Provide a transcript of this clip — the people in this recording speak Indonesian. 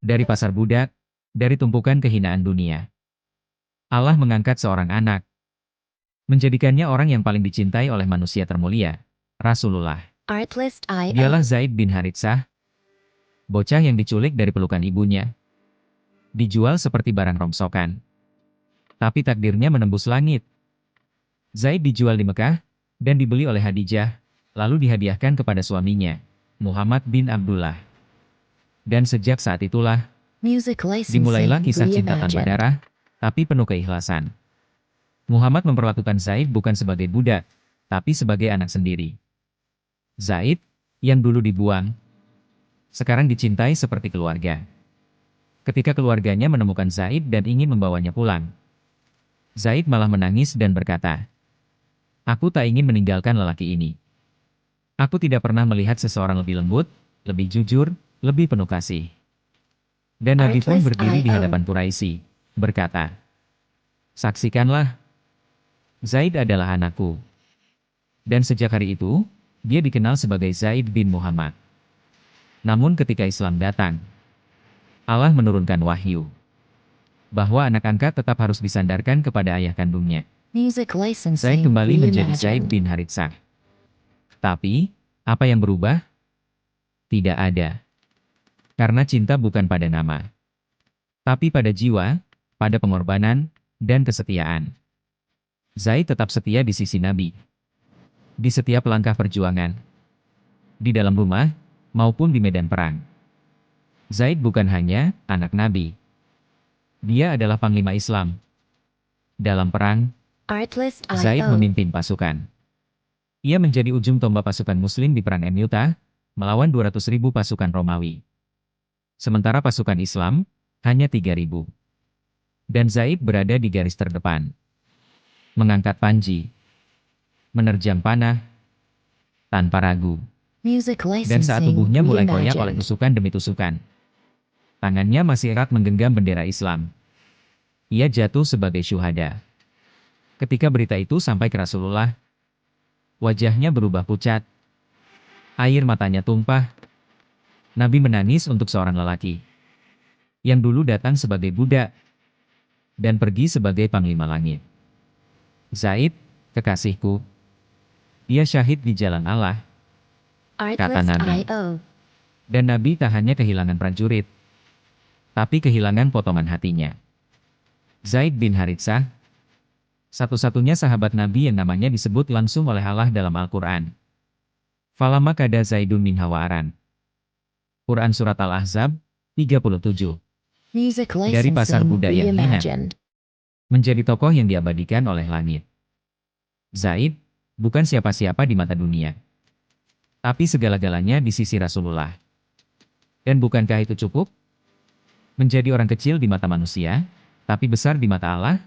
Dari pasar budak, dari tumpukan kehinaan dunia, Allah mengangkat seorang anak, menjadikannya orang yang paling dicintai oleh manusia termulia, Rasulullah. Dialah Zaid bin Haritsah, bocah yang diculik dari pelukan ibunya, dijual seperti barang rongsokan. Tapi takdirnya menembus langit. Zaid dijual di Mekah, dan dibeli oleh Khadijah, lalu dihadiahkan kepada suaminya, Muhammad bin Abdullah. Dan sejak saat itulah, dimulailah kisah cinta tanpa darah, tapi penuh keikhlasan. Muhammad memperlakukan Zaid bukan sebagai budak, tapi sebagai anak sendiri. Zaid, yang dulu dibuang, sekarang dicintai seperti keluarga. Ketika keluarganya menemukan Zaid dan ingin membawanya pulang, Zaid malah menangis dan berkata, "Aku tak ingin meninggalkan lelaki ini. Aku tidak pernah melihat seseorang lebih lembut, lebih jujur, lebih penuh kasih." Dan Nabi pun berdiri di hadapan Quraisy, berkata, "Saksikanlah, Zaid adalah anakku." Dan sejak hari itu, dia dikenal sebagai Zaid bin Muhammad. Namun ketika Islam datang, Allah menurunkan wahyu bahwa anak angkat tetap harus disandarkan kepada ayah kandungnya. Zaid kembali menjadi Zaid bin Haritsah. Tapi, apa yang berubah? Tidak ada. Karena cinta bukan pada nama, tapi pada jiwa, pada pengorbanan, dan kesetiaan. Zaid tetap setia di sisi Nabi, di setiap langkah perjuangan, di dalam rumah, maupun di medan perang. Zaid bukan hanya anak Nabi. Dia adalah panglima Islam. Dalam perang, Zaid memimpin pasukan. Ia menjadi ujung tombak pasukan Muslim di Perang Mu'tah, melawan 200.000 pasukan Romawi. Sementara pasukan Islam, hanya 3.000. Dan Zaid berada di garis terdepan. Mengangkat panji, menerjang panah, tanpa ragu. Dan saat tubuhnya mulai koyak oleh tusukan demi tusukan, tangannya masih erat menggenggam bendera Islam. Ia jatuh sebagai syuhada. Ketika berita itu sampai ke Rasulullah, wajahnya berubah pucat. Air matanya tumpah. Nabi menangis untuk seorang lelaki yang dulu datang sebagai budak dan pergi sebagai panglima langit. Zaid, kekasihku, dia syahid di jalan Allah, kata Nabi. Dan Nabi tak hanya kehilangan prajurit, tapi kehilangan potongan hatinya. Zaid bin Haritsah, satu-satunya sahabat Nabi yang namanya disebut langsung oleh Allah dalam Al-Quran. Falamma kada Zaidun min Hawaaran. Quran Surat Al-Ahzab, 37. Dari pasar budak yang hina, menjadi tokoh yang diabadikan oleh langit. Zaid, bukan siapa-siapa di mata dunia, tapi segala-galanya di sisi Rasulullah. Dan bukankah itu cukup? Menjadi orang kecil di mata manusia, tapi besar di mata Allah?